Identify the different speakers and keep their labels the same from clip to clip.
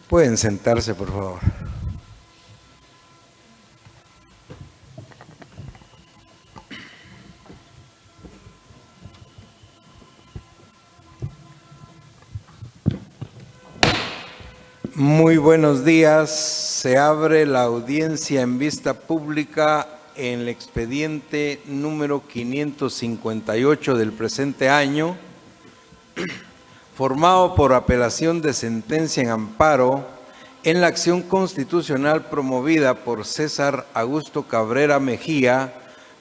Speaker 1: Pueden sentarse, por favor. Muy buenos días. Se abre la audiencia en vista pública en el expediente número 558 del presente año, formado por apelación de sentencia en amparo en la acción constitucional promovida por César Augusto Cabrera Mejía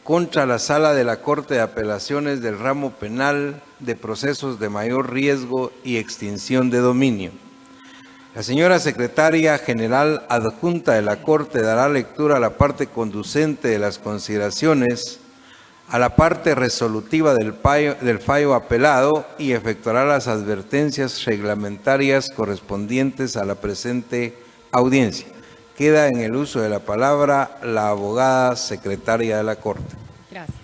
Speaker 1: contra la Sala de la Corte de Apelaciones del Ramo Penal de Procesos de Mayor Riesgo y Extinción de Dominio. La señora Secretaria General Adjunta de la Corte dará lectura a la parte conducente de las consideraciones, a la parte resolutiva del fallo apelado y efectuará las advertencias reglamentarias correspondientes a la presente audiencia. Queda en el uso de la palabra la abogada secretaria de la Corte.
Speaker 2: Gracias.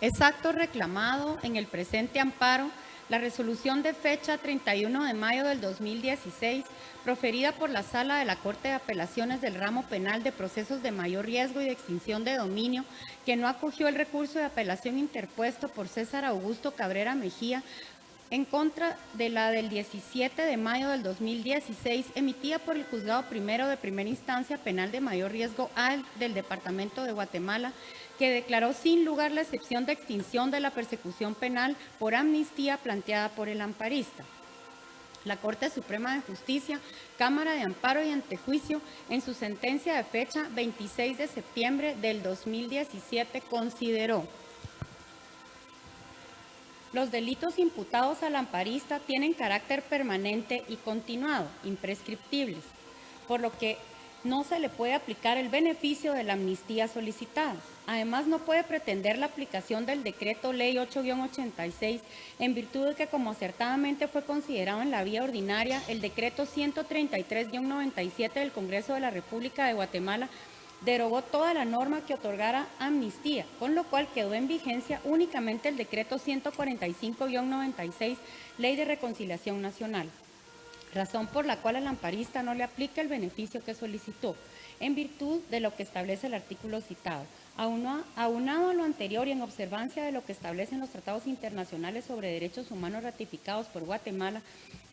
Speaker 2: Es acto reclamado en el presente amparo la resolución de fecha 31 de mayo del 2016, proferida por la Sala de la Corte de Apelaciones del Ramo Penal de Procesos de Mayor Riesgo y de Extinción de Dominio, que no acogió el recurso de apelación interpuesto por César Augusto Cabrera Mejía en contra de la del 17 de mayo del 2016, emitida por el Juzgado Primero de Primera Instancia Penal de Mayor Riesgo A del Departamento de Guatemala, que declaró sin lugar la excepción de extinción de la persecución penal por amnistía planteada por el amparista. La Corte Suprema de Justicia, Cámara de Amparo y Antejuicio, en su sentencia de fecha 26 de septiembre del 2017, consideró: los delitos imputados al amparista tienen carácter permanente y continuado, imprescriptibles, por lo que no se le puede aplicar el beneficio de la amnistía solicitada. Además, no puede pretender la aplicación del Decreto Ley 8-86, en virtud de que, como acertadamente fue considerado en la vía ordinaria, el Decreto 133-97 del Congreso de la República de Guatemala derogó toda la norma que otorgara amnistía, con lo cual quedó en vigencia únicamente el Decreto 145-96, Ley de Reconciliación Nacional, razón por la cual al amparista no le aplica el beneficio que solicitó, en virtud de lo que establece el artículo citado. Aunado a lo anterior y en observancia de lo que establecen los tratados internacionales sobre derechos humanos ratificados por Guatemala,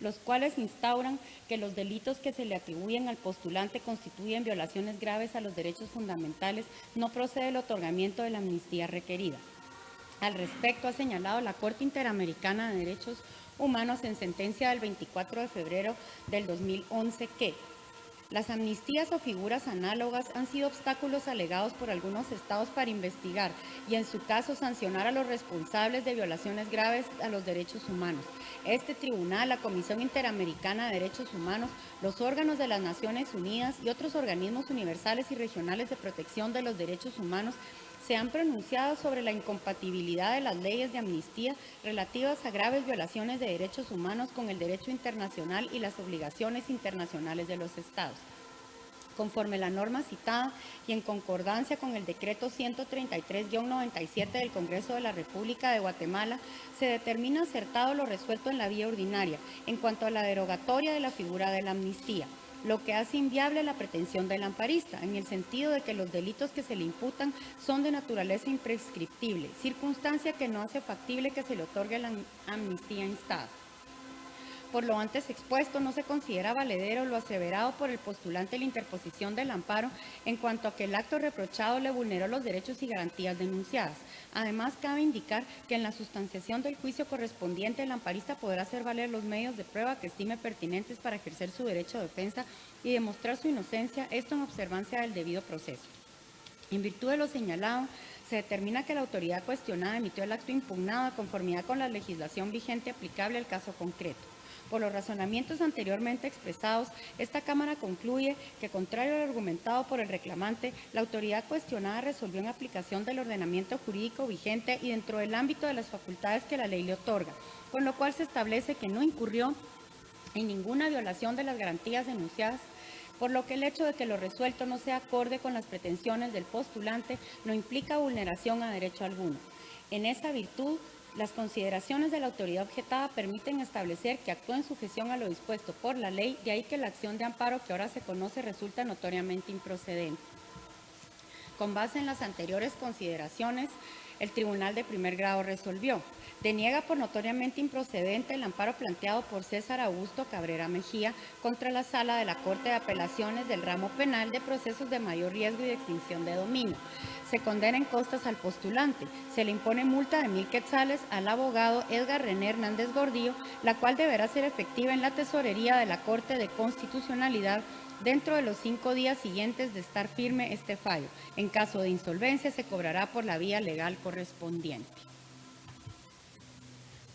Speaker 2: los cuales instauran que los delitos que se le atribuyen al postulante constituyen violaciones graves a los derechos fundamentales, no procede el otorgamiento de la amnistía requerida. Al respecto, ha señalado la Corte Interamericana de Derechos Humanos en sentencia del 24 de febrero del 2011 que las amnistías o figuras análogas han sido obstáculos alegados por algunos estados para investigar y, en su caso, sancionar a los responsables de violaciones graves a los derechos humanos. Este tribunal, la Comisión Interamericana de Derechos Humanos, los órganos de las Naciones Unidas y otros organismos universales y regionales de protección de los derechos humanos se han pronunciado sobre la incompatibilidad de las leyes de amnistía relativas a graves violaciones de derechos humanos con el derecho internacional y las obligaciones internacionales de los estados. Conforme la norma citada y en concordancia con el Decreto 133-97 del Congreso de la República de Guatemala, se determina acertado lo resuelto en la vía ordinaria en cuanto a la derogatoria de la figura de la amnistía, lo que hace inviable la pretensión del amparista, en el sentido de que los delitos que se le imputan son de naturaleza imprescriptible, circunstancia que no hace factible que se le otorgue la amnistía instada. Por lo antes expuesto, no se considera valedero lo aseverado por el postulante en la interposición del amparo en cuanto a que el acto reprochado le vulneró los derechos y garantías denunciadas. Además, cabe indicar que en la sustanciación del juicio correspondiente, el amparista podrá hacer valer los medios de prueba que estime pertinentes para ejercer su derecho de defensa y demostrar su inocencia, esto en observancia del debido proceso. En virtud de lo señalado, se determina que la autoridad cuestionada emitió el acto impugnado de conformidad con la legislación vigente aplicable al caso concreto. Por los razonamientos anteriormente expresados, esta Cámara concluye que, contrario al argumentado por el reclamante, la autoridad cuestionada resolvió en aplicación del ordenamiento jurídico vigente y dentro del ámbito de las facultades que la ley le otorga, con lo cual se establece que no incurrió en ninguna violación de las garantías enunciadas, por lo que el hecho de que lo resuelto no sea acorde con las pretensiones del postulante no implica vulneración a derecho alguno. En esa virtud, Las consideraciones de la autoridad objetada permiten establecer que actúa en sujeción a lo dispuesto por la ley, de ahí que la acción de amparo que ahora se conoce resulta notoriamente improcedente. Con base en las anteriores consideraciones, el Tribunal de Primer Grado resolvió: deniega por notoriamente improcedente el amparo planteado por César Augusto Cabrera Mejía contra la Sala de la Corte de Apelaciones del Ramo Penal de Procesos de Mayor Riesgo y de Extinción de Dominio. Se condena en costas al postulante. Se le impone multa de 1,000 quetzales al abogado Edgar René Hernández Gordillo, la cual deberá ser efectiva en la tesorería de la Corte de Constitucionalidad dentro de los 5 días siguientes de estar firme este fallo. En caso de insolvencia, se cobrará por la vía legal correspondiente.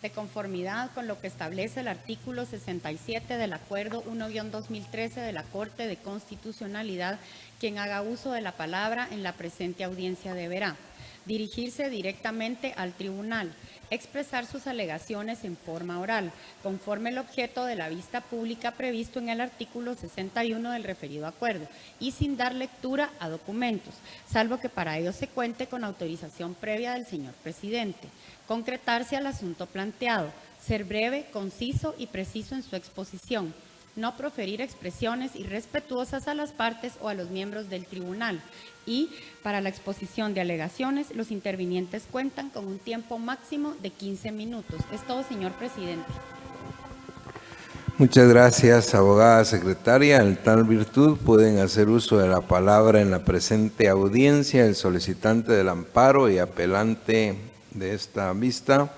Speaker 2: De conformidad con lo que establece el artículo 67 del Acuerdo 1-2013 de la Corte de Constitucionalidad, quien haga uso de la palabra en la presente audiencia deberá dirigirse directamente al tribunal, expresar sus alegaciones en forma oral, conforme el objeto de la vista pública previsto en el artículo 61 del referido acuerdo, y sin dar lectura a documentos, salvo que para ello se cuente con autorización previa del señor presidente. Concretarse al asunto planteado, ser breve, conciso y preciso en su exposición, no proferir expresiones irrespetuosas a las partes o a los miembros del tribunal, y para la exposición de alegaciones, los intervinientes cuentan con un tiempo máximo de 15 minutos. Es todo, señor presidente.
Speaker 1: Muchas gracias, abogada secretaria. En tal virtud pueden hacer uso de la palabra en la presente audiencia el solicitante del amparo y apelante de esta vista,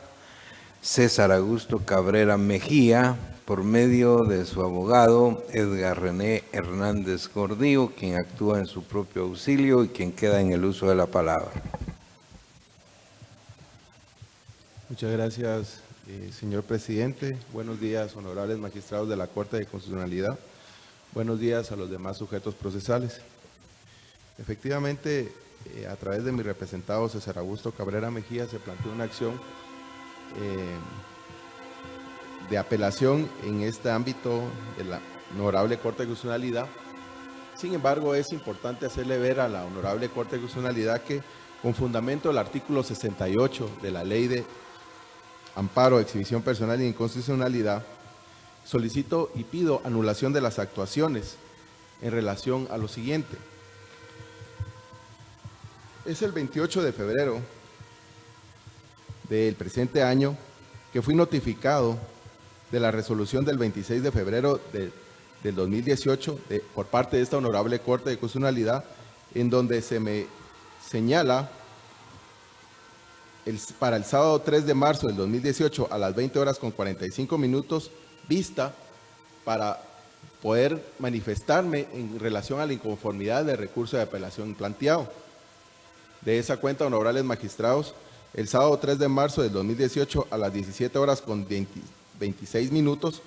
Speaker 1: César Augusto Cabrera Mejía, por medio de su abogado Edgar René Hernández Gordillo, quien actúa en su propio auxilio y quien queda en el uso de la palabra.
Speaker 3: Muchas gracias, señor presidente. Buenos días, honorables magistrados de la Corte de Constitucionalidad. Buenos días a los demás sujetos procesales. Efectivamente, a través de mi representado César Augusto Cabrera Mejía se planteó una acción de apelación en este ámbito de la Honorable Corte de Constitucionalidad. Sin embargo, es importante hacerle ver a la Honorable Corte de Constitucionalidad que, con fundamento del artículo 68 de la Ley de Amparo, Exhibición Personal y Inconstitucionalidad, solicito y pido anulación de las actuaciones en relación a lo siguiente. Es el 28 de febrero del presente año que fui notificado de la resolución del 26 de febrero del 2018 por parte de esta Honorable Corte de Constitucionalidad, en donde se me señala para el sábado 3 de marzo del 2018 a las 20:45 vista para poder manifestarme en relación a la inconformidad del recurso de apelación planteado. De esa cuenta, honorables magistrados, el sábado 3 de marzo del 2018 a las 17:26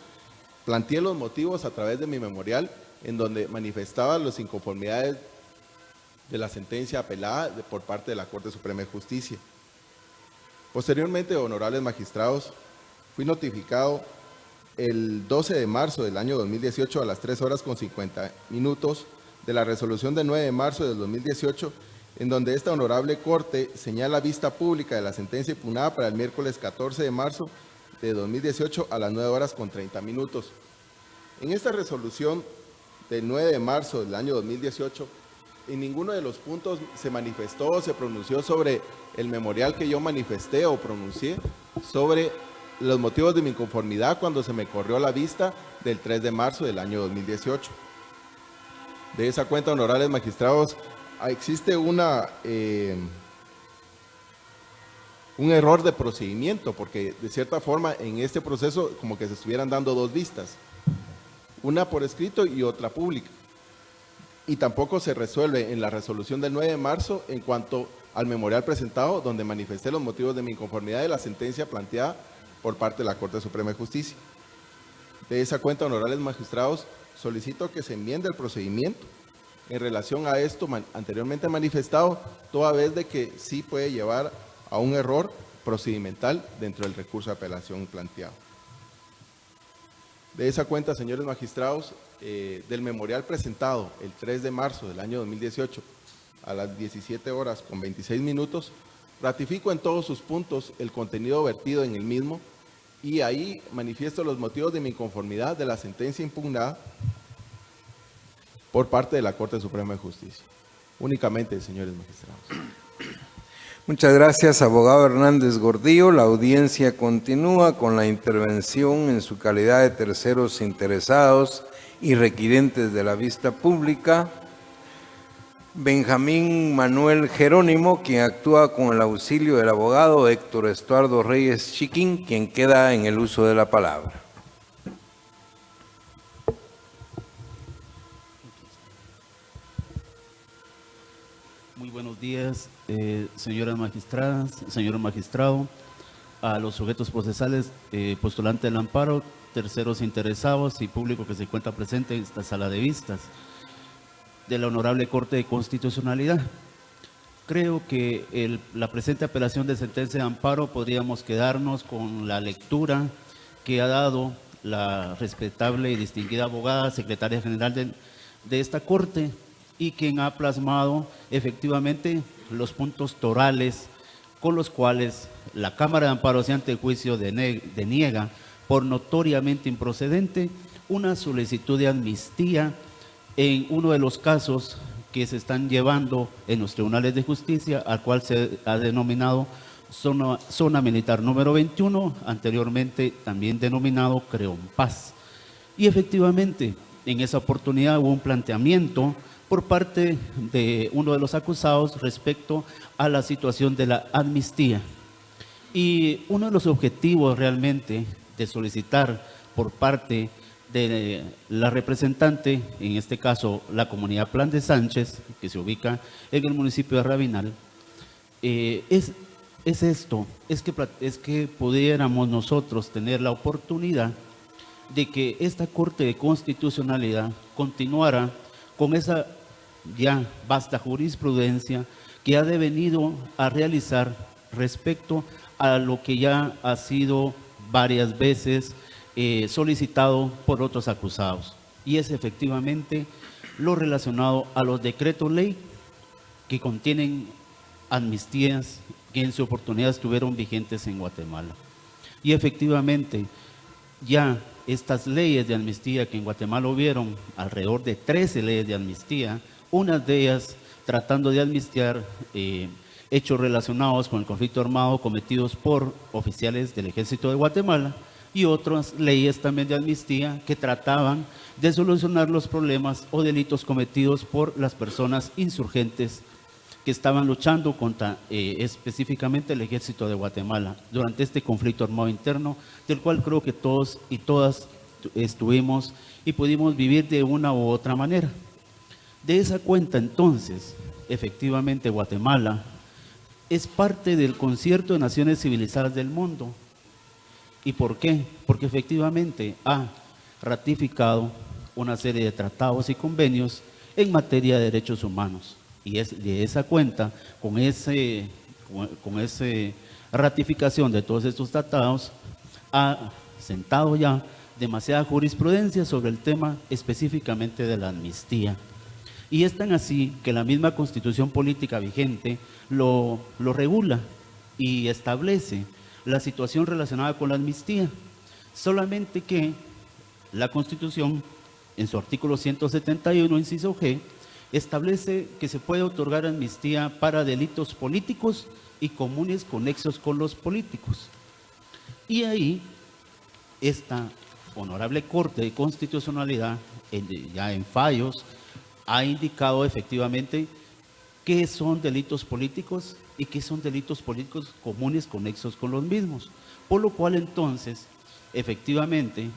Speaker 3: planteé los motivos a través de mi memorial, en donde manifestaba las inconformidades de la sentencia apelada por parte de la Corte Suprema de Justicia. Posteriormente, honorables magistrados, fui notificado el 12 de marzo del año 2018 a las 3:50 de la resolución del 9 de marzo del 2018, en donde esta Honorable Corte señala vista pública de la sentencia impugnada para el miércoles 14 de marzo de 2018 a las 9:30. En esta resolución del 9 de marzo del año 2018, en ninguno de los puntos se manifestó o se pronunció sobre el memorial que yo manifesté o pronuncié sobre los motivos de mi inconformidad cuando se me corrió la vista del 3 de marzo del año 2018. De esa cuenta, honorables magistrados, existe un error de procedimiento, porque de cierta forma en este proceso como que se estuvieran dando dos vistas, una por escrito y otra pública. Y tampoco se resuelve en la resolución del 9 de marzo en cuanto al memorial presentado, donde manifesté los motivos de mi inconformidad de la sentencia planteada por parte de la Corte Suprema de Justicia. De esa cuenta, honorables magistrados, solicito que se enmiende el procedimiento en relación a esto anteriormente manifestado, toda vez de que sí puede llevar a un error procedimental dentro del recurso de apelación planteado. De esa cuenta, señores magistrados, del memorial presentado el 3 de marzo del año 2018 a las 17:26, Ratifico en todos sus puntos el contenido vertido en el mismo y ahí manifiesto los motivos de mi inconformidad de la sentencia impugnada por parte de la Corte Suprema de Justicia. Únicamente, señores magistrados.
Speaker 1: Muchas gracias, abogado Hernández Gordillo. La audiencia continúa con la intervención en su calidad de terceros interesados y requirentes de la vista pública. Benjamín Manuel Jerónimo, quien actúa con el auxilio del abogado Héctor Estuardo Reyes Chiquín, quien queda en el uso de la palabra.
Speaker 4: Muy buenos días, señoras magistradas, señor magistrado, a los sujetos procesales, postulante del amparo, terceros interesados y público que se encuentra presente en esta sala de vistas de la Honorable Corte de Constitucionalidad. Creo que la presente apelación de sentencia de amparo podríamos quedarnos con la lectura que ha dado la respetable y distinguida abogada, secretaria general de esta Corte, y quien ha plasmado efectivamente los puntos torales con los cuales la Cámara de Amparo ante el juicio deniega por notoriamente improcedente una solicitud de amnistía en uno de los casos que se están llevando en los tribunales de justicia, al cual se ha denominado zona militar número 21, anteriormente también denominado Creón Paz. Y efectivamente, en esa oportunidad hubo un planteamiento por parte de uno de los acusados respecto a la situación de la amnistía. Y uno de los objetivos realmente de solicitar por parte de la representante, en este caso la comunidad Plan de Sánchez, que se ubica en el municipio de Rabinal, es que pudiéramos nosotros tener la oportunidad de que esta Corte de Constitucionalidad continuara con esa ya vasta jurisprudencia que ha devenido a realizar respecto a lo que ya ha sido varias veces solicitado por otros acusados, y es efectivamente lo relacionado a los decretos ley que contienen amnistías que en su oportunidad estuvieron vigentes en Guatemala. Y efectivamente ya estas leyes de amnistía que en Guatemala hubieron alrededor de 13 leyes de amnistía, unas de ellas tratando de amnistiar hechos relacionados con el conflicto armado cometidos por oficiales del Ejército de Guatemala, y otras leyes también de amnistía que trataban de solucionar los problemas o delitos cometidos por las personas insurgentes que estaban luchando contra específicamente el Ejército de Guatemala durante este conflicto armado interno, del cual creo que todos y todas estuvimos y pudimos vivir de una u otra manera. De esa cuenta, entonces, efectivamente Guatemala es parte del concierto de naciones civilizadas del mundo. ¿Y por qué? Porque efectivamente ha ratificado una serie de tratados y convenios en materia de derechos humanos. Y es de esa cuenta, con esa ratificación de todos estos tratados, ha sentado ya demasiada jurisprudencia sobre el tema específicamente de la amnistía. Y es tan así que la misma Constitución política vigente lo regula y establece la situación relacionada con la amnistía. Solamente que la Constitución, en su artículo 171, inciso G, establece que se puede otorgar amnistía para delitos políticos y comunes conexos con los políticos. Y ahí esta Honorable Corte de Constitucionalidad, ya en fallos, ha indicado efectivamente qué son delitos políticos y qué son delitos políticos comunes conexos con los mismos. Por lo cual entonces, efectivamente,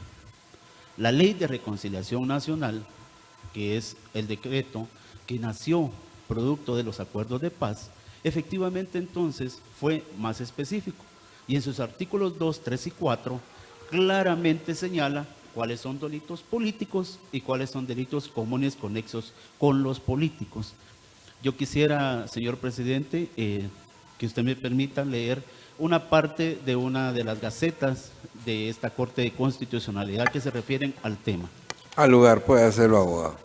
Speaker 4: la Ley de Reconciliación Nacional, que es el decreto que nació producto de los acuerdos de paz, efectivamente entonces fue más específico. Y en sus artículos 2, 3 y 4 claramente señala cuáles son delitos políticos y cuáles son delitos comunes conexos con los políticos. Yo quisiera, señor presidente, que usted me permita leer una parte de una de las gacetas de esta Corte de Constitucionalidad que se refieren al tema.
Speaker 1: Al lugar, puede hacerlo, abogado.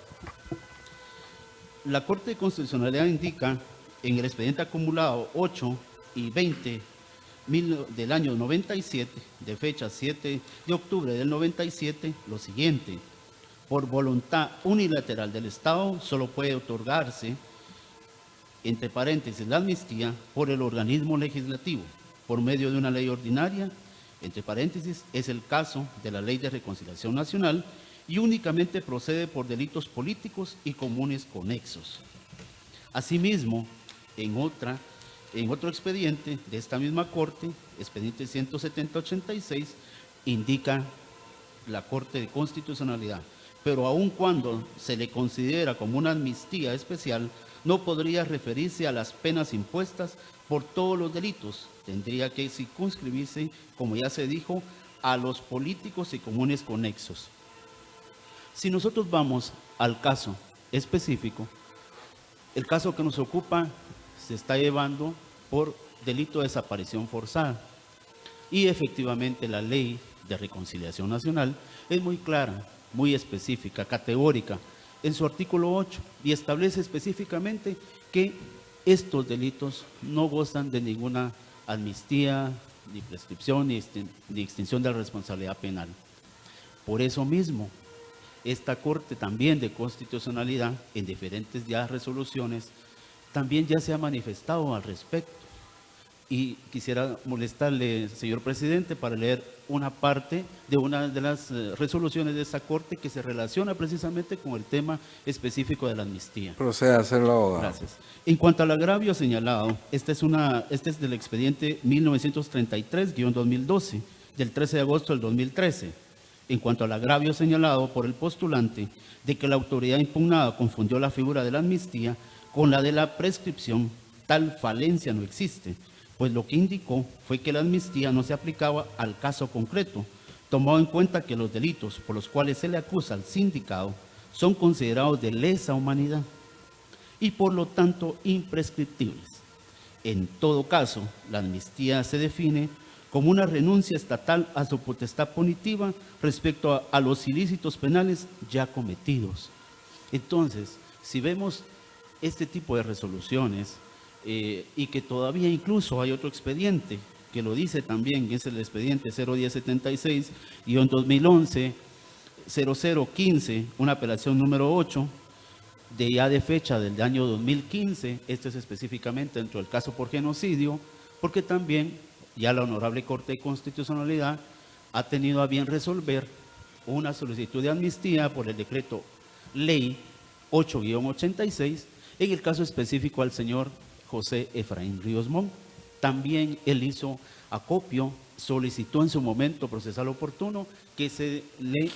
Speaker 4: La Corte de Constitucionalidad indica en el expediente acumulado 8 y 20 del año 97, de fecha 7 de octubre del 97, lo siguiente: por voluntad unilateral del Estado solo puede otorgarse, entre paréntesis, la amnistía por el organismo legislativo, por medio de una ley ordinaria, entre paréntesis, es el caso de la Ley de Reconciliación Nacional, y únicamente procede por delitos políticos y comunes conexos. Asimismo, en otro expediente de esta misma Corte, expediente 170-86, indica la Corte de Constitucionalidad: pero aun cuando se le considera como una amnistía especial, no podría referirse a las penas impuestas por todos los delitos. Tendría que circunscribirse, como ya se dijo, a los políticos y comunes conexos. Si nosotros vamos al caso específico, el caso que nos ocupa se está llevando por delito de desaparición forzada. Y efectivamente la Ley de Reconciliación Nacional es muy clara, muy específica, categórica, en su artículo 8, y establece específicamente que estos delitos no gozan de ninguna amnistía, ni prescripción, ni extinción de la responsabilidad penal. Por eso mismo, esta Corte también de Constitucionalidad, en diferentes ya resoluciones, también ya se ha manifestado al respecto. Y quisiera molestarle, señor presidente, para leer una parte de una de las resoluciones de esta Corte que se relaciona precisamente con el tema específico de la amnistía.
Speaker 1: Proceda a hacerlo, abogado.
Speaker 4: Gracias. En cuanto al agravio señalado, este es del expediente 1933-2012, del 13 de agosto del 2013. En cuanto al agravio señalado por el postulante de que la autoridad impugnada confundió la figura de la amnistía con la de la prescripción, tal falencia no existe, pues lo que indicó fue que la amnistía no se aplicaba al caso concreto, tomado en cuenta que los delitos por los cuales se le acusa al sindicado son considerados de lesa humanidad y por lo tanto imprescriptibles. En todo caso, la amnistía se define como una renuncia estatal a su potestad punitiva respecto a los ilícitos penales ya cometidos. Entonces, si vemos este tipo de resoluciones, y que todavía incluso hay otro expediente que lo dice también, que es el expediente 01076-2011-0015, una apelación número 8, de fecha del año 2015, esto es específicamente dentro del caso por genocidio, porque también ya la Honorable Corte de Constitucionalidad ha tenido a bien resolver una solicitud de amnistía por el decreto ley 8-86, en el caso específico al señor José Efraín Ríos Montt. También él hizo acopio, solicitó en su momento procesal oportuno que se le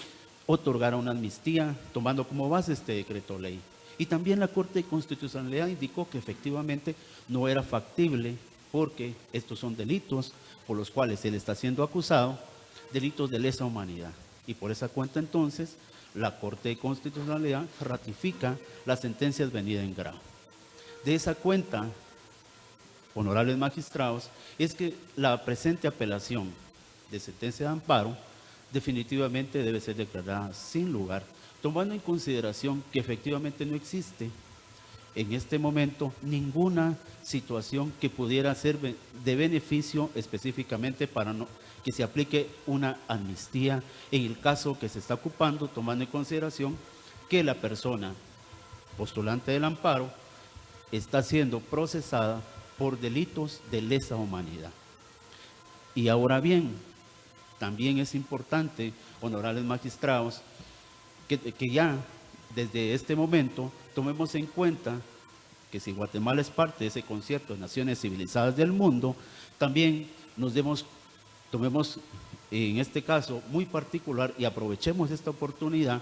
Speaker 4: otorgara una amnistía, tomando como base este decreto ley. Y también la Corte de Constitucionalidad indicó que efectivamente no era factible, porque estos son delitos por los cuales él está siendo acusado, delitos de lesa humanidad. Y por esa cuenta entonces, la Corte de Constitucionalidad ratifica las sentencias venidas en grado. De esa cuenta, honorables magistrados, es que la presente apelación de sentencia de amparo definitivamente debe ser declarada sin lugar, tomando en consideración que efectivamente no existe en este momento ninguna situación que pudiera ser de beneficio específicamente para que se aplique una amnistía en el caso que se está ocupando, tomando en consideración que la persona postulante del amparo está siendo procesada por delitos de lesa humanidad. Y ahora bien, también es importante, honorables magistrados, que ya desde este momento tomemos en cuenta que si Guatemala es parte de ese concierto de naciones civilizadas del mundo, también tomemos en este caso muy particular y aprovechemos esta oportunidad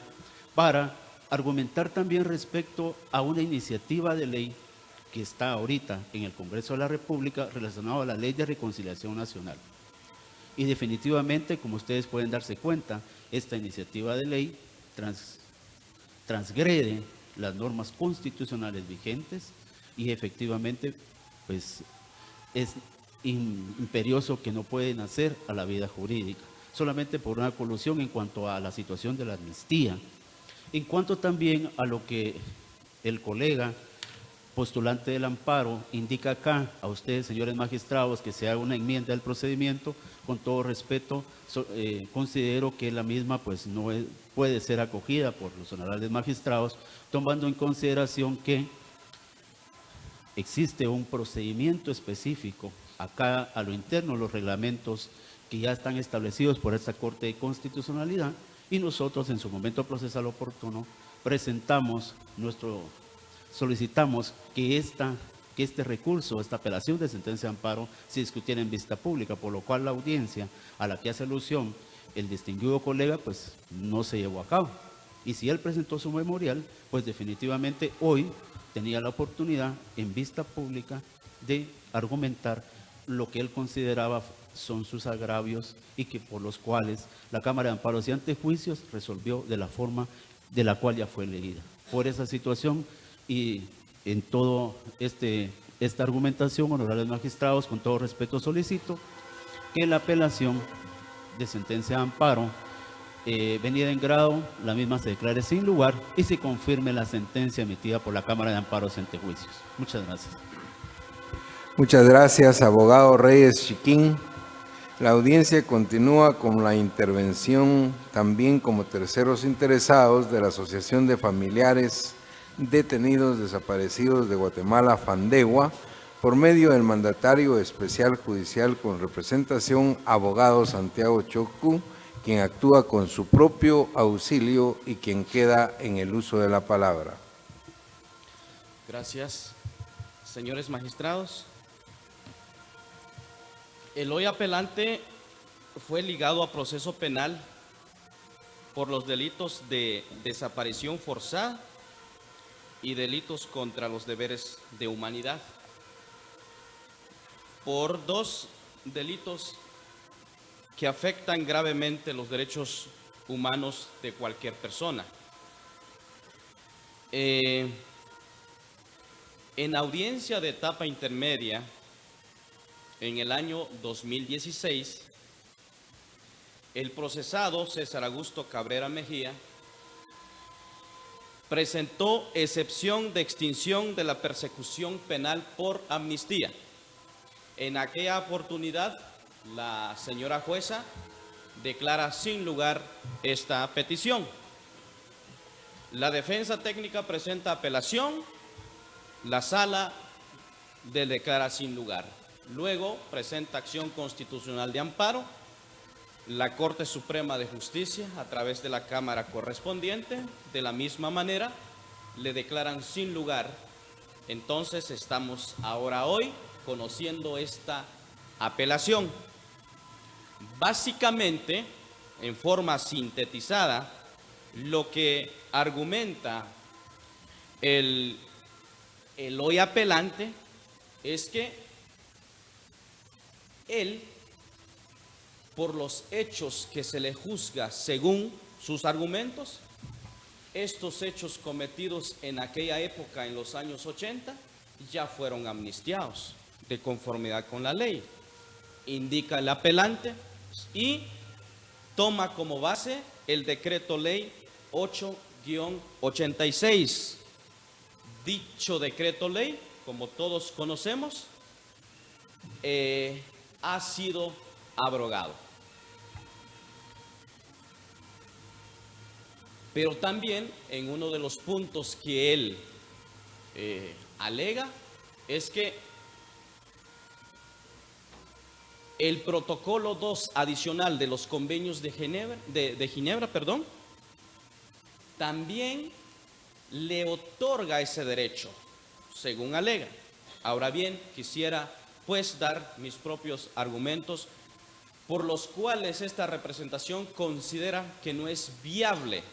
Speaker 4: para argumentar también respecto a una iniciativa de ley que está ahorita en el Congreso de la República relacionado a la Ley de Reconciliación Nacional. Y definitivamente, como ustedes pueden darse cuenta, esta iniciativa de ley transgrede las normas constitucionales vigentes y efectivamente pues es imperioso que no pueden hacer a la vida jurídica, solamente por una colusión en cuanto a la situación de la amnistía. En cuanto también a lo que el colega postulante del amparo indica acá a ustedes, señores magistrados, que se haga una enmienda del procedimiento. Con todo respeto, considero que la misma pues no puede ser acogida por los honorables magistrados, tomando en consideración que existe un procedimiento específico acá a lo interno, los reglamentos que ya están establecidos por esta Corte de Constitucionalidad, y nosotros en su momento procesal oportuno solicitamos que este recurso, esta apelación de sentencia de amparo se discutiera en vista pública, por lo cual la audiencia a la que hace alusión el distinguido colega pues no se llevó a cabo. Y si él presentó su memorial, pues definitivamente hoy tenía la oportunidad en vista pública de argumentar lo que él consideraba son sus agravios y que por los cuales la Cámara de Amparos y Antejuicios resolvió de la forma de la cual ya fue leída. Por esa situación y en todo esta argumentación, honorables magistrados, con todo respeto solicito que la apelación de sentencia de amparo venida en grado, la misma se declare sin lugar y se confirme la sentencia emitida por la Cámara de Amparos y Antejuicios. Muchas gracias.
Speaker 1: Muchas gracias, abogado Reyes Chiquín. La audiencia continúa con la intervención también como terceros interesados de la Asociación de Familiares Detenidos Desaparecidos de Guatemala, FANDEGUA, por medio del mandatario especial judicial con representación, abogado Santiago Chocú, quien actúa con su propio auxilio y quien queda en el uso de la palabra.
Speaker 5: Gracias, señores magistrados. El hoy apelante fue ligado a proceso penal por los delitos de desaparición forzada y delitos contra los deberes de humanidad, por dos delitos que afectan gravemente los derechos humanos de cualquier persona. En audiencia de etapa intermedia, en el año 2016, el procesado César Augusto Cabrera Mejía presentó excepción de extinción de la persecución penal por amnistía. En aquella oportunidad, la señora jueza declara sin lugar esta petición. La defensa técnica presenta apelación, la sala declara sin lugar. Luego presenta acción constitucional de amparo, la Corte Suprema de Justicia, a través de la Cámara correspondiente, de la misma manera, le declaran sin lugar. Entonces estamos hoy conociendo esta apelación. Básicamente, en forma sintetizada, lo que argumenta el hoy apelante es que él, por los hechos que se le juzga según sus argumentos, estos hechos cometidos en aquella época, en los años 80, ya fueron amnistiados de conformidad con la ley, indica el apelante, y toma como base el decreto ley 8-86. Dicho decreto ley, como todos conocemos, ha sido abrogado. Pero también en uno de los puntos que él alega es que el protocolo 2 adicional de los convenios de Ginebra, también le otorga ese derecho, según alega. Ahora bien, quisiera pues dar mis propios argumentos por los cuales esta representación considera que no es viable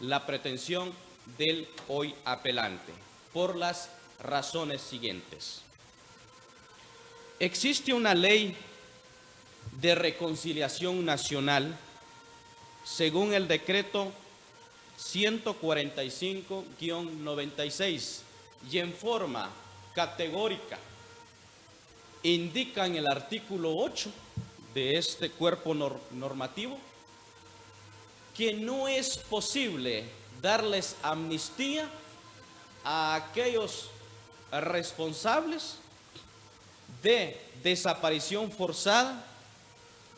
Speaker 5: la pretensión del hoy apelante, por las razones siguientes. Existe una ley de reconciliación nacional, según el decreto 145-96, y en forma categórica indica en el artículo 8 de este cuerpo normativo que no es posible darles amnistía a aquellos responsables de desaparición forzada,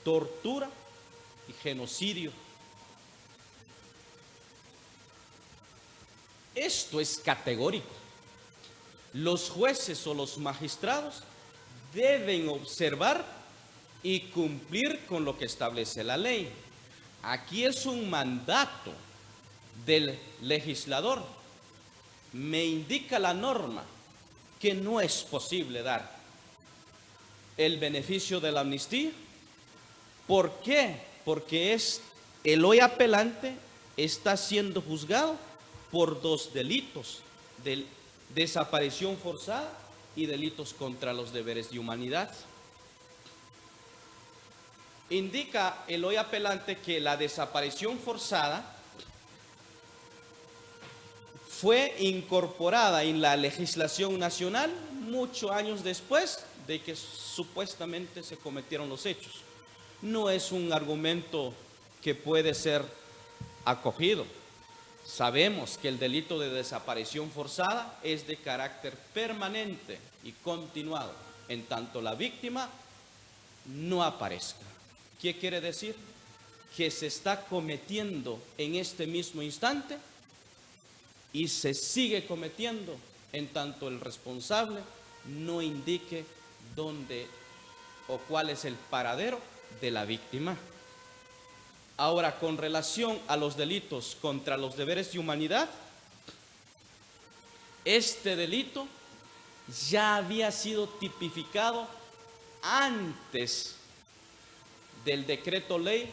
Speaker 5: tortura y genocidio. Esto es categórico. Los jueces o los magistrados deben observar y cumplir con lo que establece la ley. Aquí es un mandato del legislador. Me indica la norma que no es posible dar el beneficio de la amnistía. ¿Por qué? Porque el hoy apelante está siendo juzgado por dos delitos: de desaparición forzada y delitos contra los deberes de humanidad. Indica el hoy apelante que la desaparición forzada fue incorporada en la legislación nacional muchos años después de que supuestamente se cometieron los hechos. No es un argumento que puede ser acogido. Sabemos que el delito de desaparición forzada es de carácter permanente y continuado, en tanto la víctima no aparezca. ¿Qué quiere decir? Que se está cometiendo en este mismo instante y se sigue cometiendo en tanto el responsable no indique dónde o cuál es el paradero de la víctima. Ahora, con relación a los delitos contra los deberes de humanidad, este delito ya había sido tipificado antes del decreto ley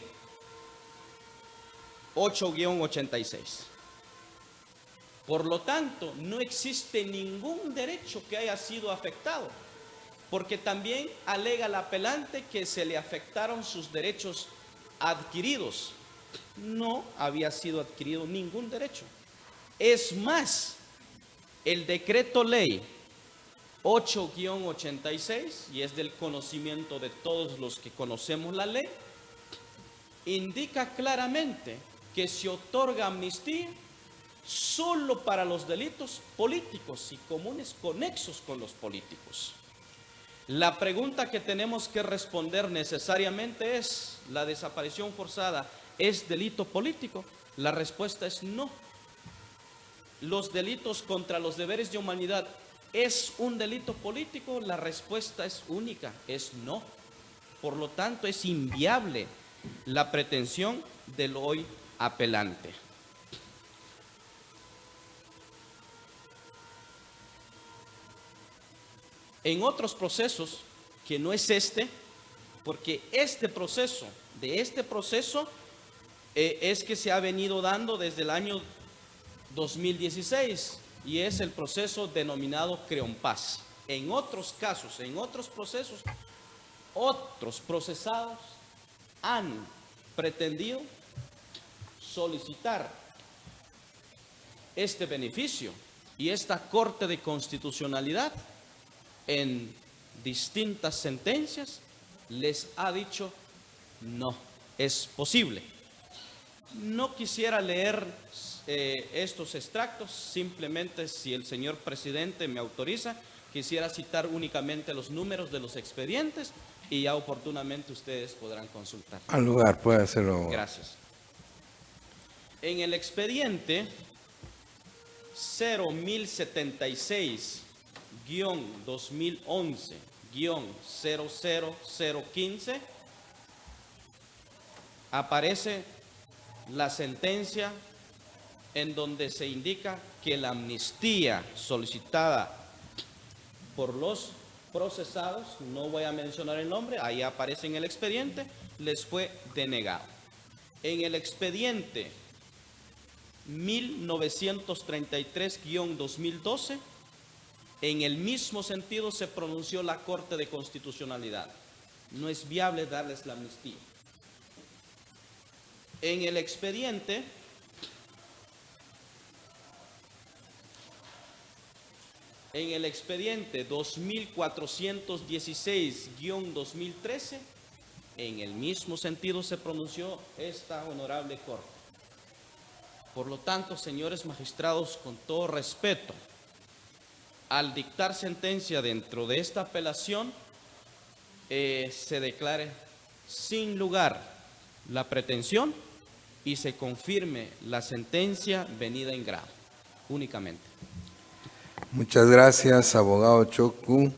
Speaker 5: 8-86. Por lo tanto, no existe ningún derecho que haya sido afectado, porque también alega el apelante que se le afectaron sus derechos adquiridos. No había sido adquirido ningún derecho. Es más, el decreto ley 8-86, y es del conocimiento de todos los que conocemos la ley, indica claramente que se otorga amnistía solo para los delitos políticos y comunes conexos con los políticos. La pregunta que tenemos que responder necesariamente es: ¿la desaparición forzada es delito político? La respuesta es no. ¿Los delitos contra los deberes de humanidad es un delito político? La respuesta es única, es no. Por lo tanto, es inviable la pretensión del hoy apelante. En otros procesos, que no es este, porque este proceso es que se ha venido dando desde el año 2016 y es el proceso denominado Creonpaz. En otros casos, en otros procesos, otros procesados han pretendido solicitar este beneficio y esta Corte de Constitucionalidad en distintas sentencias les ha dicho no, es posible. No quisiera leer estos extractos, simplemente, si el señor presidente me autoriza, quisiera citar únicamente los números de los expedientes y ya oportunamente ustedes podrán consultar.
Speaker 1: Al lugar, puede hacerlo.
Speaker 5: Gracias. En el expediente 01076-2011-00015 aparece la sentencia en donde se indica que la amnistía solicitada por los procesados, no voy a mencionar el nombre, ahí aparece en el expediente, les fue denegado. En el expediente 1933-2012, en el mismo sentido se pronunció la Corte de Constitucionalidad. No es viable darles la amnistía. En el expediente 2416-2013, en el mismo sentido se pronunció esta honorable Corte. Por lo tanto, señores magistrados, con todo respeto, al dictar sentencia dentro de esta apelación, se declare sin lugar la pretensión y se confirme la sentencia venida en grado, únicamente.
Speaker 1: Muchas gracias, abogado Chocu.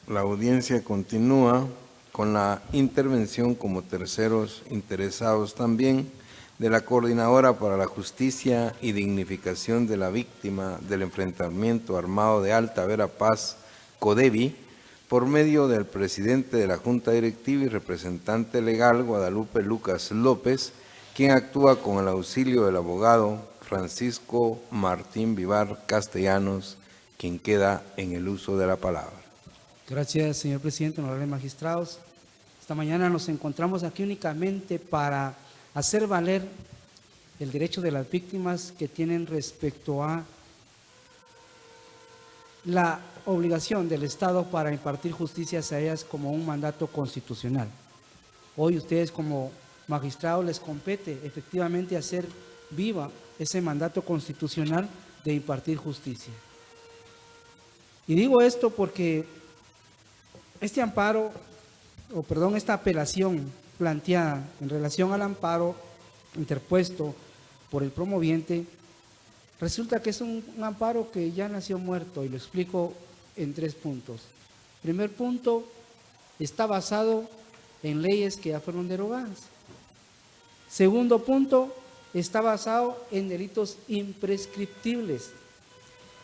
Speaker 1: La audiencia continúa con la intervención como terceros interesados también de la Coordinadora para la Justicia y Dignificación de la Víctima del Enfrentamiento Armado de Alta Verapaz, CODEVI, por medio del presidente de la Junta Directiva y representante legal, Guadalupe Lucas López, quien actúa con el auxilio del abogado Francisco Martín Vivar Castellanos, quien queda en el uso de la palabra.
Speaker 6: Gracias, señor presidente, honorables magistrados. Esta mañana nos encontramos aquí únicamente para hacer valer el derecho de las víctimas que tienen respecto a la obligación del Estado para impartir justicia hacia ellas como un mandato constitucional. Hoy ustedes como magistrados les compete efectivamente hacer viva ese mandato constitucional de impartir justicia. Y digo esto porque este amparo, esta apelación planteada en relación al amparo interpuesto por el promoviente, resulta que es un amparo que ya nació muerto, y lo explico en 3 puntos. Primer punto, está basado en leyes que ya fueron derogadas. Segundo punto, está basado en delitos imprescriptibles.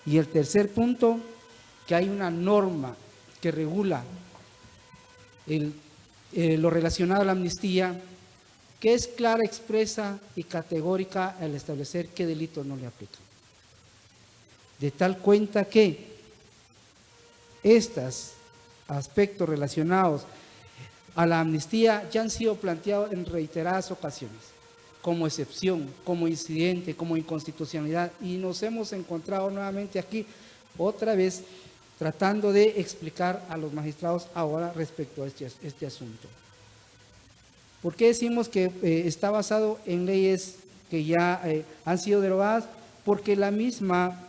Speaker 6: Y el tercer punto, que hay una norma que regula lo relacionado a la amnistía, que es clara, expresa y categórica al establecer qué delitos no le aplican. De tal cuenta que estos aspectos relacionados a la amnistía ya han sido planteados en reiteradas ocasiones, como excepción, como incidente, como inconstitucionalidad, y nos hemos encontrado nuevamente aquí otra vez tratando de explicar a los magistrados ahora respecto a este asunto. ¿Por qué decimos que está basado en leyes que ya han sido derogadas? Porque la misma,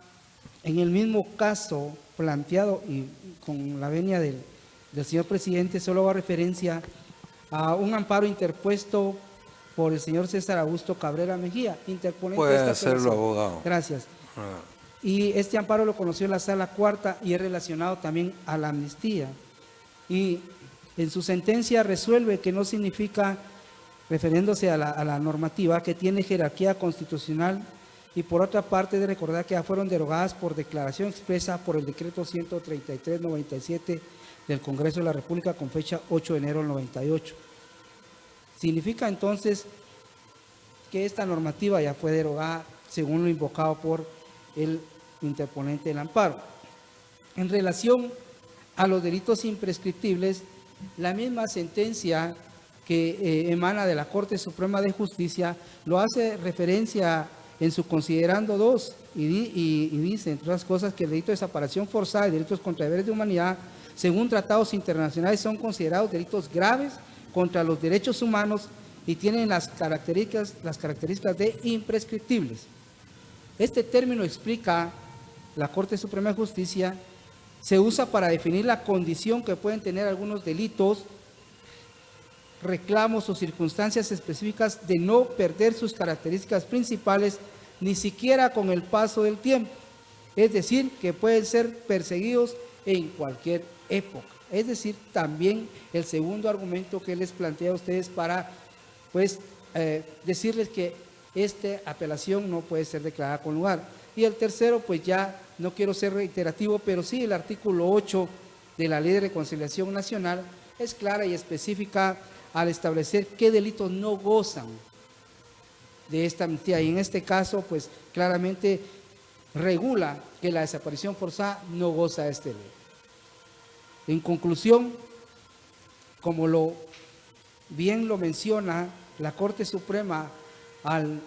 Speaker 6: en el mismo caso planteado y con la venia del señor presidente, solo hago referencia a un amparo interpuesto por el señor César Augusto Cabrera Mejía, interponente
Speaker 1: Puede
Speaker 6: de esta
Speaker 1: hacerlo,
Speaker 6: apelación.
Speaker 1: abogado.
Speaker 6: Gracias. Y este amparo lo conoció la Sala Cuarta y es relacionado también a la amnistía. Y en su sentencia resuelve que no significa, refiriéndose a la normativa, que tiene jerarquía constitucional, y por otra parte de recordar que ya fueron derogadas por declaración expresa por el decreto 133/97 del Congreso de la República con fecha 8 de enero del 98. Significa entonces que esta normativa ya fue derogada según lo invocado por el interponente del amparo. En relación a los delitos imprescriptibles, la misma sentencia que emana de la Corte Suprema de Justicia lo hace referencia en su considerando 2 y dice, entre otras cosas, que el delito de desaparición forzada y delitos contra deberes de humanidad, según tratados internacionales, son considerados delitos graves contra los derechos humanos y tienen las características de imprescriptibles. Este término, explica la Corte Suprema de Justicia, se usa para definir la condición que pueden tener algunos delitos, reclamos o circunstancias específicas de no perder sus características principales ni siquiera con el paso del tiempo. Es decir, que pueden ser perseguidos en cualquier época. Es decir, también el segundo argumento que les plantea a ustedes para decirles que esta apelación no puede ser declarada con lugar. Y el tercero, pues ya no quiero ser reiterativo, pero sí el artículo 8 de la Ley de Reconciliación Nacional es clara y específica al establecer qué delitos no gozan de esta amnistía. Y en este caso, pues claramente regula que la desaparición forzada no goza de este ley. En conclusión, como bien lo menciona la Corte Suprema al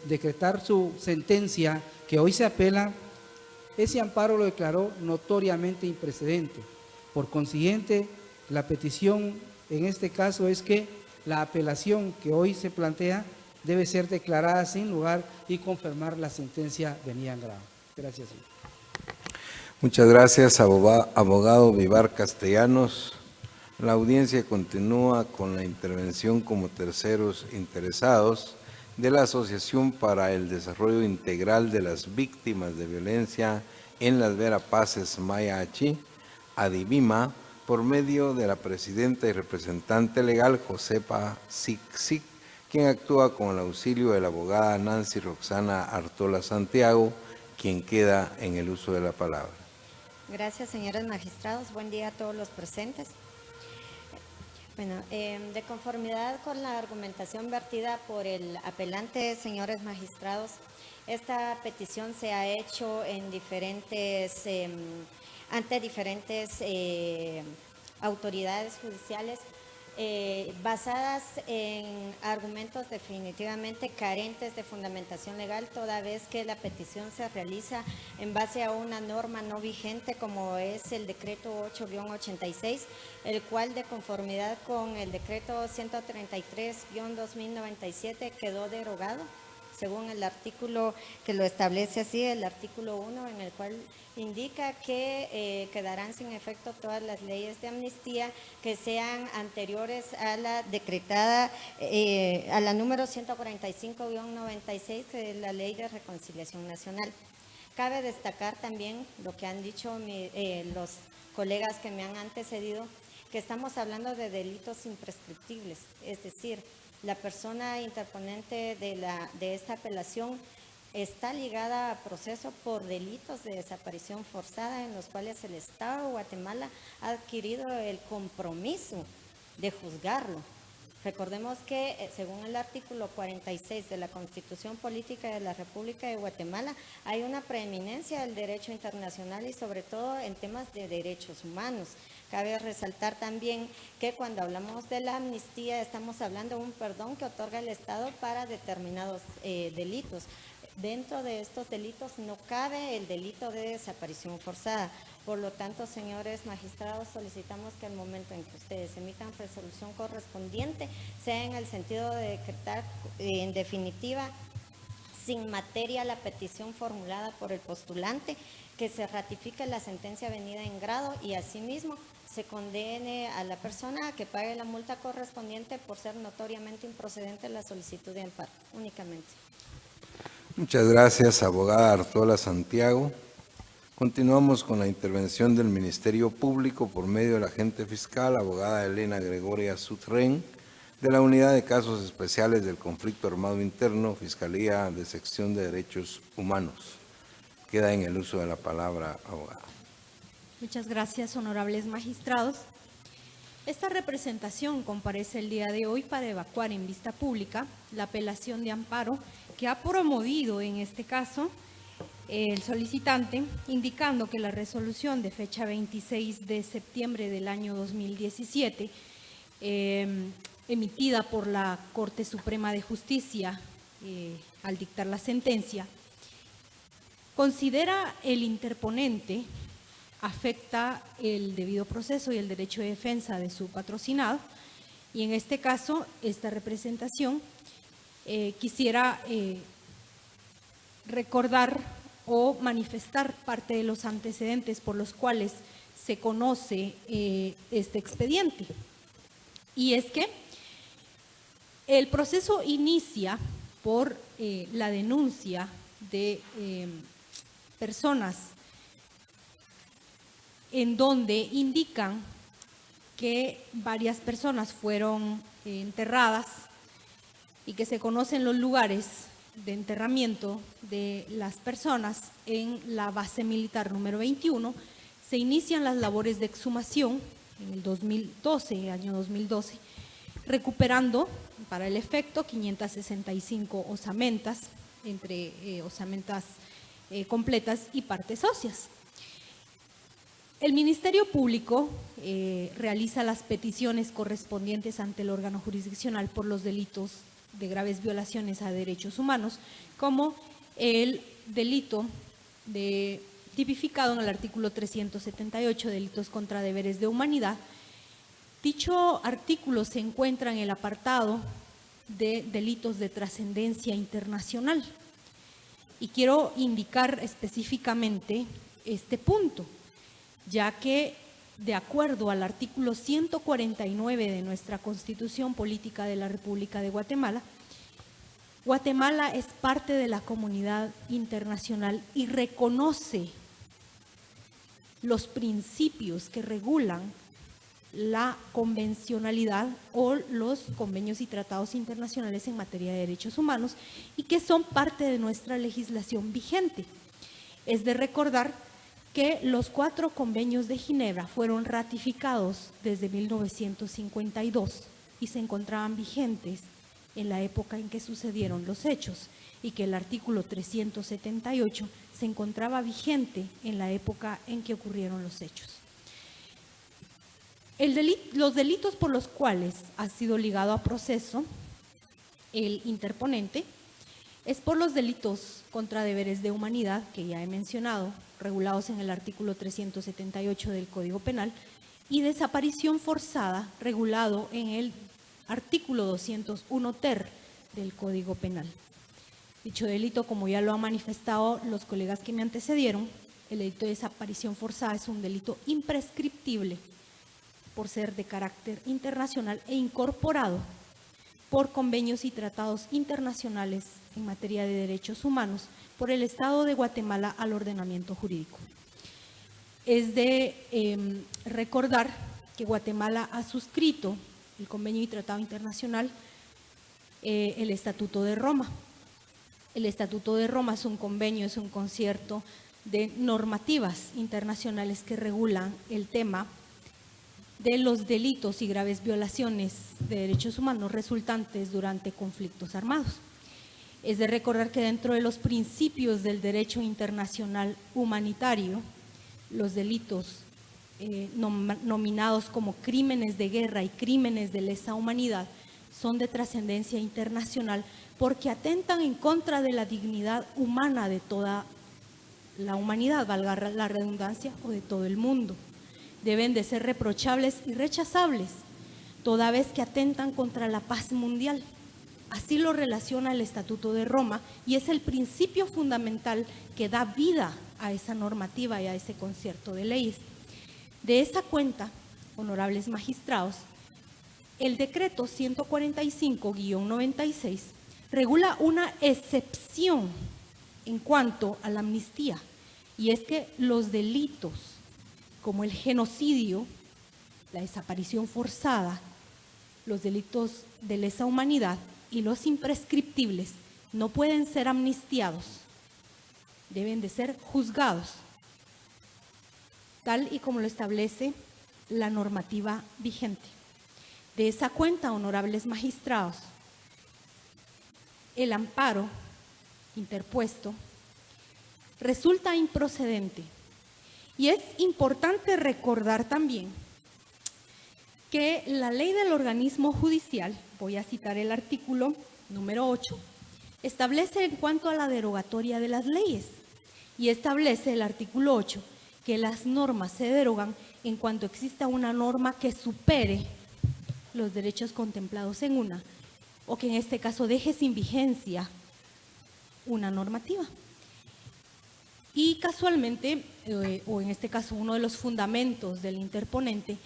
Speaker 6: decretar su sentencia que hoy se apela, ese amparo lo declaró notoriamente imprecedente. Por consiguiente, la petición en este caso es que la apelación que hoy se plantea debe ser declarada sin lugar y confirmar la sentencia venida en grado. Gracias, señor.
Speaker 1: Muchas gracias, abogado Vivar Castellanos. La audiencia continúa con la intervención como terceros interesados de la Asociación para el Desarrollo Integral de las Víctimas de Violencia en las Verapaces Maya Achi, Adivima, por medio de la presidenta y representante legal Josepa Sic, quien actúa con el auxilio de la abogada Nancy Roxana Artola Santiago, quien queda en el uso de la palabra.
Speaker 7: Gracias, señores magistrados. Buen día a todos los presentes. Bueno, de conformidad con la argumentación vertida por el apelante, señores magistrados, esta petición se ha hecho en ante diferentes autoridades judiciales basadas en argumentos definitivamente carentes de fundamentación legal, toda vez que la petición se realiza en base a una norma no vigente como es el decreto 8-86, el cual de conformidad con el decreto 133-2097 quedó derogado según el artículo que lo establece así, el artículo 1, en el cual indica que quedarán sin efecto todas las leyes de amnistía que sean anteriores a la decretada, a la número 145-96 de la Ley de Reconciliación Nacional. Cabe destacar también lo que han dicho los colegas que me han antecedido, que estamos hablando de delitos imprescriptibles, es decir, la persona interponente de esta apelación está ligada a proceso por delitos de desaparición forzada en los cuales el Estado de Guatemala ha adquirido el compromiso de juzgarlo. Recordemos que según el artículo 46 de la Constitución Política de la República de Guatemala hay una preeminencia del derecho internacional y sobre todo en temas de derechos humanos. Cabe resaltar también que cuando hablamos de la amnistía estamos hablando de un perdón que otorga el Estado para determinados delitos. Dentro de estos delitos no cabe el delito de desaparición forzada. Por lo tanto, señores magistrados, solicitamos que al momento en que ustedes emitan resolución correspondiente sea en el sentido de decretar en definitiva sin materia la petición formulada por el postulante, que se ratifique la sentencia venida en grado y asimismo se condene a la persona a que pague la multa correspondiente por ser notoriamente improcedente la solicitud de amparo, únicamente.
Speaker 1: Muchas gracias, abogada Artola Santiago. Continuamos con la intervención del Ministerio Público por medio de la agente fiscal, abogada Elena Gregoria Sutren, de la Unidad de Casos Especiales del Conflicto Armado Interno, Fiscalía de Sección de Derechos Humanos. Queda en el uso de la palabra, abogada.
Speaker 8: Muchas gracias, honorables magistrados. Esta representación comparece el día de hoy para evacuar en vista pública la apelación de amparo que ha promovido en este caso el solicitante, indicando que la resolución de fecha 26 de septiembre del año 2017, emitida por la Corte Suprema de Justicia al dictar la sentencia, considera el interponente afecta el debido proceso y el derecho de defensa de su patrocinado, y en este caso, esta representación quisiera recordar o manifestar parte de los antecedentes por los cuales se conoce este expediente. Y es que el proceso inicia por la denuncia de personas en donde indican que varias personas fueron enterradas y que se conocen los lugares de enterramiento de las personas en la base militar número 21. Se inician las labores de exhumación en el 2012, año 2012, recuperando para el efecto 565 osamentas, entre osamentas completas y partes óseas. El Ministerio Público realiza las peticiones correspondientes ante el órgano jurisdiccional por los delitos de graves violaciones a derechos humanos, como el delito tipificado en el artículo 378, delitos contra deberes de humanidad. Dicho artículo se encuentra en el apartado de delitos de trascendencia internacional. Y quiero indicar específicamente este punto, ya que de acuerdo al artículo 149 de nuestra Constitución Política de la República de Guatemala, Guatemala es parte de la comunidad internacional y reconoce los principios que regulan la convencionalidad o los convenios y tratados internacionales en materia de derechos humanos y que son parte de nuestra legislación vigente. Es de recordar que los 4 convenios de Ginebra fueron ratificados desde 1952 y se encontraban vigentes en la época en que sucedieron los hechos, y que el artículo 378 se encontraba vigente en la época en que ocurrieron los hechos. Los delitos por los cuales ha sido ligado a proceso el interponente es por los delitos contra deberes de humanidad, que ya he mencionado, regulados en el artículo 378 del Código Penal, y desaparición forzada, regulado en el artículo 201 ter del Código Penal. Dicho delito, como ya lo han manifestado los colegas que me antecedieron, el delito de desaparición forzada es un delito imprescriptible por ser de carácter internacional e incorporado por convenios y tratados internacionales en materia de derechos humanos por el Estado de Guatemala al ordenamiento jurídico. Es de recordar que Guatemala ha suscrito el convenio y tratado internacional, el Estatuto de Roma. El Estatuto de Roma es un convenio, es un concierto de normativas internacionales que regulan el tema de los delitos y graves violaciones de derechos humanos resultantes durante conflictos armados. Es de recordar que dentro de los principios del derecho internacional humanitario, los delitos nominados como crímenes de guerra y crímenes de lesa humanidad son de trascendencia internacional porque atentan en contra de la dignidad humana de toda la humanidad, valga la redundancia, o de todo el mundo. Deben de ser reprochables y rechazables, toda vez que atentan contra la paz mundial. Así lo relaciona el Estatuto de Roma y es el principio fundamental que da vida a esa normativa y a ese concierto de leyes. De esa cuenta, honorables magistrados, el decreto 145-96 regula una excepción en cuanto a la amnistía, y es que los delitos como el genocidio, la desaparición forzada, los delitos de lesa humanidad y los imprescriptibles no pueden ser amnistiados, deben de ser juzgados, tal y como lo establece la normativa vigente. De esa cuenta, honorables magistrados, el amparo interpuesto resulta improcedente. Y es importante recordar también que la ley del organismo judicial, voy a citar el artículo número 8, establece en cuanto a la derogatoria de las leyes, y establece el artículo 8 que las normas se derogan en cuanto exista una norma que supere los derechos contemplados en una, o que en este caso deje sin vigencia una normativa. Y casualmente, o en este caso uno de los fundamentos del interponente,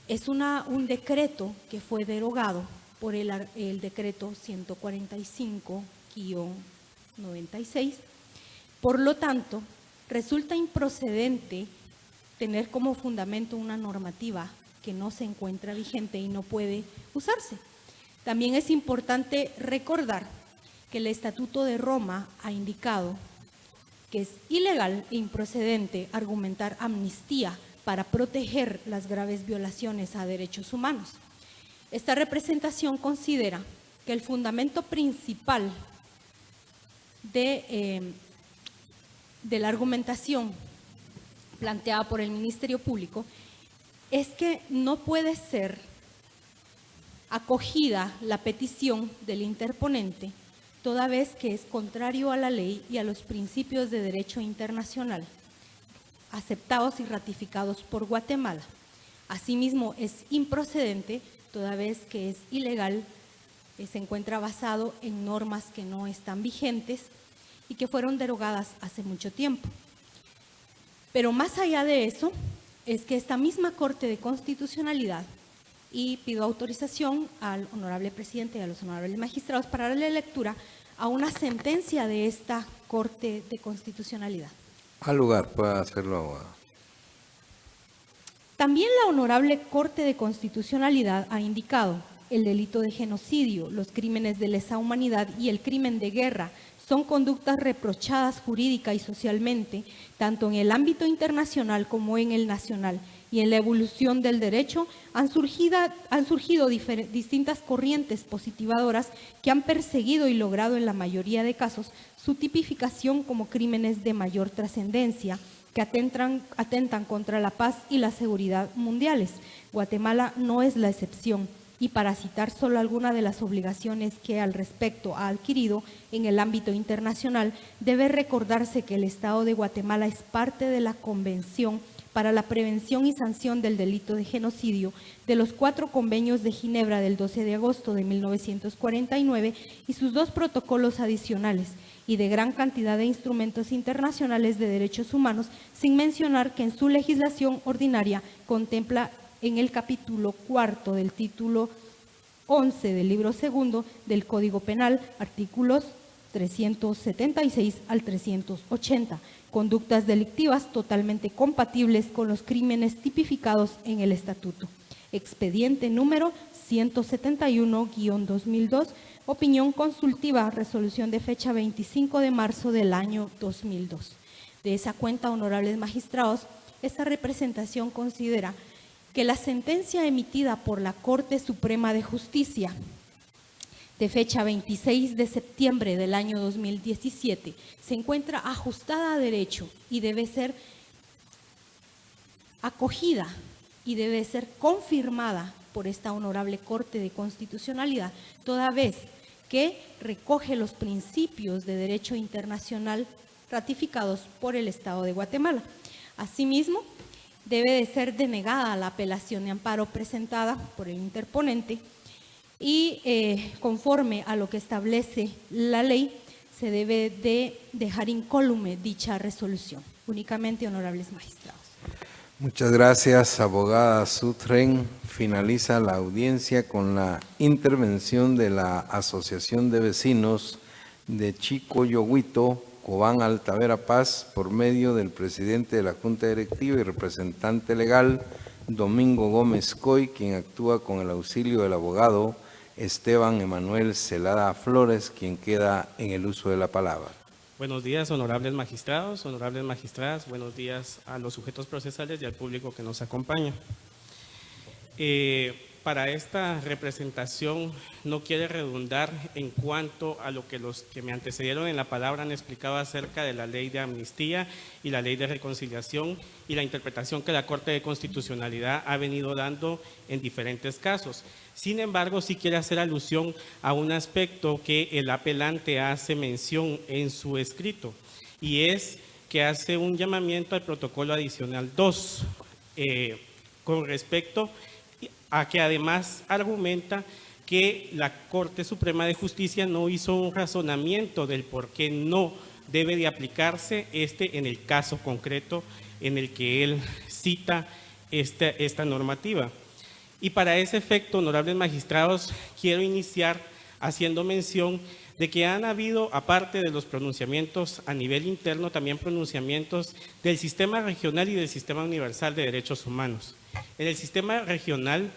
Speaker 8: es un decreto que fue derogado por el decreto 145-96. Por lo tanto, resulta improcedente tener como fundamento una normativa que no se encuentra vigente y no puede usarse. También es importante recordar que el Estatuto de Roma ha indicado que es ilegal e improcedente argumentar amnistía para proteger las graves violaciones a derechos humanos. Esta representación considera que el fundamento principal de la argumentación planteada por el Ministerio Público es que no puede ser acogida la petición del interponente toda vez que es contrario a la ley y a los principios de derecho internacional aceptados y ratificados por Guatemala. Asimismo, es improcedente toda vez que es ilegal, se encuentra basado en normas que no están vigentes y que fueron derogadas hace mucho tiempo. Pero más allá de eso, es que esta misma Corte de Constitucionalidad, y pido autorización al honorable presidente y a los honorables magistrados para darle lectura a una sentencia de esta Corte de Constitucionalidad.
Speaker 1: Al lugar, puede hacerlo, abogado.
Speaker 8: También la Honorable Corte de Constitucionalidad ha indicado el delito de genocidio, los crímenes de lesa humanidad y el crimen de guerra son conductas reprochadas jurídica y socialmente, tanto en el ámbito internacional como en el nacional, y en la evolución del derecho han surgido distintas corrientes positivadoras que han perseguido y logrado en la mayoría de casos su tipificación como crímenes de mayor trascendencia, que atentan contra la paz y la seguridad mundiales. Guatemala no es la excepción. Y para citar solo alguna de las obligaciones que al respecto ha adquirido en el ámbito internacional, debe recordarse que el Estado de Guatemala es parte de la Convención para la Prevención y Sanción del Delito de Genocidio de los 4 convenios de Ginebra del 12 de agosto de 1949 y sus 2 protocolos adicionales, y de gran cantidad de instrumentos internacionales de derechos humanos, sin mencionar que en su legislación ordinaria contempla en el capítulo 4 del título 11 del libro 2 del Código Penal, artículos 376 al 380, conductas delictivas totalmente compatibles con los crímenes tipificados en el Estatuto. Expediente número 171-2002, opinión consultiva, resolución de fecha 25 de marzo del año 2002. De esa cuenta, honorables magistrados, esta representación considera que la sentencia emitida por la Corte Suprema de Justicia de fecha 26 de septiembre del año 2017 se encuentra ajustada a derecho y debe ser acogida y debe ser confirmada por esta honorable Corte de Constitucionalidad, toda vez que recoge los principios de derecho internacional ratificados por el Estado de Guatemala. Asimismo, debe de ser denegada la apelación de amparo presentada por el interponente y conforme a lo que establece la ley, se debe de dejar incólume dicha resolución. Únicamente, honorables magistrados.
Speaker 1: Muchas gracias, abogada Sutren. Finaliza la audiencia con la intervención de la Asociación de Vecinos de Chicoyohuito, Cobán, Alta Verapaz, por medio del presidente de la Junta Directiva y representante legal, Domingo Gómez Coy, quien actúa con el auxilio del abogado Esteban Emanuel Celada Flores, quien queda en el uso de la palabra.
Speaker 9: Buenos días, honorables magistrados, honorables magistradas, buenos días a los sujetos procesales y al público que nos acompaña. Para esta representación no quiere redundar en cuanto a lo que los que me antecedieron en la palabra han explicado acerca de la ley de amnistía y la ley de reconciliación y la interpretación que la Corte de Constitucionalidad ha venido dando en diferentes casos. Sin embargo, sí quiere hacer alusión a un aspecto que el apelante hace mención en su escrito, y es que hace un llamamiento al protocolo adicional 2 con respecto a que además argumenta que la Corte Suprema de Justicia no hizo un razonamiento del por qué no debe de aplicarse en el caso concreto en el que él cita esta normativa. Y para ese efecto, honorables magistrados, quiero iniciar haciendo mención de que han habido, aparte de los pronunciamientos a nivel interno, también pronunciamientos del Sistema Regional y del Sistema Universal de Derechos Humanos. En el sistema regional,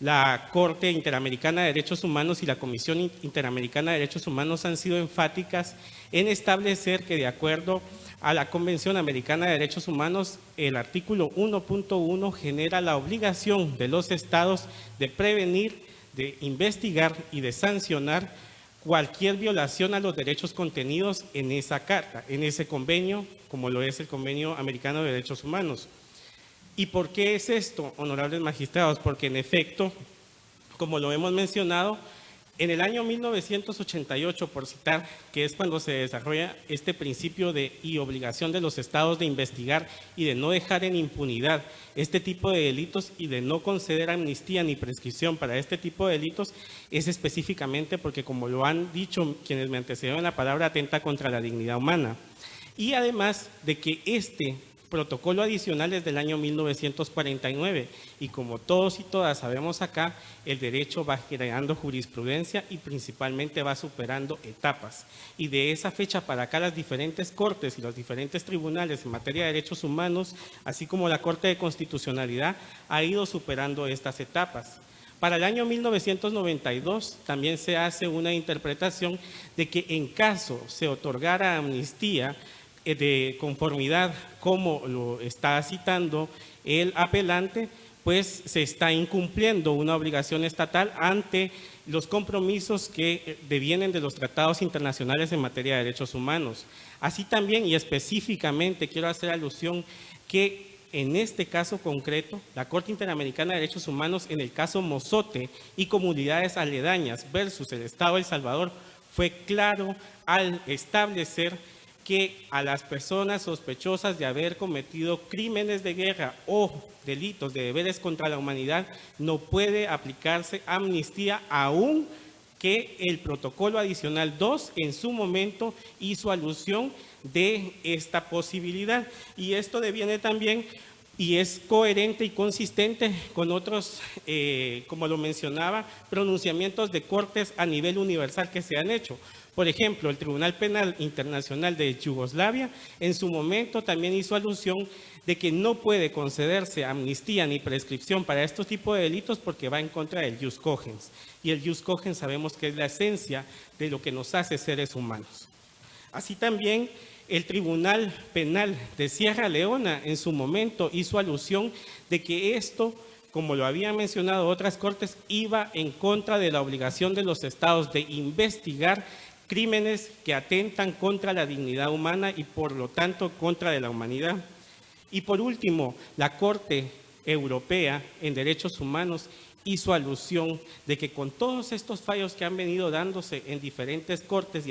Speaker 9: la Corte Interamericana de Derechos Humanos y la Comisión Interamericana de Derechos Humanos han sido enfáticas en establecer que, de acuerdo a la Convención Americana de Derechos Humanos, el artículo 1.1 genera la obligación de los estados de prevenir, de investigar y de sancionar cualquier violación a los derechos contenidos en esa carta, en ese convenio, como lo es el Convenio Americano de Derechos Humanos. ¿Y por qué es esto, honorables magistrados? Porque en efecto, como lo hemos mencionado, en el año 1988, por citar, que es cuando se desarrolla este principio y obligación de los estados de investigar y de no dejar en impunidad este tipo de delitos y de no conceder amnistía ni prescripción para este tipo de delitos, es específicamente porque, como lo han dicho quienes me antecedieron en la palabra, atenta contra la dignidad humana. Y además de que este protocolo adicional es del año 1949 y como todos y todas sabemos acá, el derecho va creando jurisprudencia y principalmente va superando etapas. Y de esa fecha para acá las diferentes cortes y los diferentes tribunales en materia de derechos humanos, así como la Corte de Constitucionalidad, ha ido superando estas etapas. Para el año 1992 también se hace una interpretación de que en caso se otorgara amnistía de conformidad como lo está citando el apelante, pues se está incumpliendo una obligación estatal ante los compromisos que devienen de los tratados internacionales en materia de derechos humanos. Así también y específicamente quiero hacer alusión que en este caso concreto, la Corte Interamericana de Derechos Humanos, en el caso Mozote y comunidades aledañas versus el Estado de El Salvador, fue claro al establecer que a las personas sospechosas de haber cometido crímenes de guerra o delitos de deberes contra la humanidad no puede aplicarse amnistía, aún que el protocolo adicional 2 en su momento hizo alusión de esta posibilidad. Y esto deviene también y es coherente y consistente con otros, como lo mencionaba, pronunciamientos de cortes a nivel universal que se han hecho. Por ejemplo, el Tribunal Penal Internacional de Yugoslavia en su momento también hizo alusión de que no puede concederse amnistía ni prescripción para estos tipos de delitos porque va en contra del jus cogens. Y el jus cogens sabemos que es la esencia de lo que nos hace seres humanos. Así también el Tribunal Penal de Sierra Leona en su momento hizo alusión de que esto, como lo habían mencionado otras cortes, iba en contra de la obligación de los estados de investigar crímenes que atentan contra la dignidad humana y por lo tanto contra de la humanidad. Y por último, la Corte Europea en Derechos Humanos hizo alusión de que con todos estos fallos que han venido dándose en diferentes cortes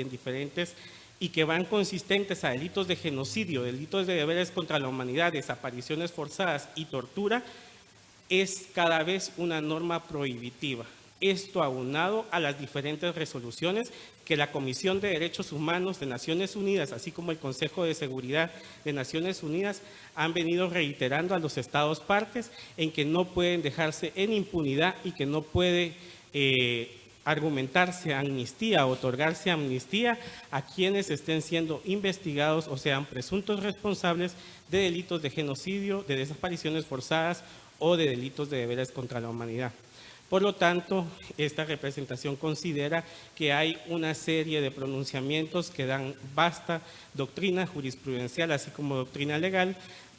Speaker 9: y que van consistentes a delitos de genocidio, delitos de deberes contra la humanidad, desapariciones forzadas y tortura, es cada vez una norma prohibitiva. Esto aunado a las diferentes resoluciones que la Comisión de Derechos Humanos de Naciones Unidas, así como el Consejo de Seguridad de Naciones Unidas, han venido reiterando a los estados partes en que no pueden dejarse en impunidad y que no puede argumentarse amnistía, otorgarse amnistía a quienes estén siendo investigados o sean presuntos responsables de delitos de genocidio, de desapariciones forzadas o de delitos de deberes contra la humanidad. Por lo tanto, esta representación considera que hay una serie de pronunciamientos que dan vasta doctrina jurisprudencial, así como doctrina legal,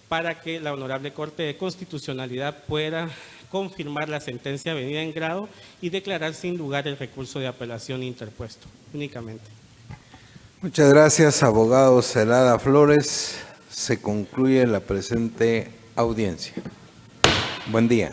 Speaker 9: para que la Honorable Corte de Constitucionalidad pueda confirmar la sentencia venida en grado y declarar sin lugar el recurso de apelación interpuesto, únicamente.
Speaker 1: Muchas gracias, abogado Celada Flores. Se concluye la presente audiencia. Buen día.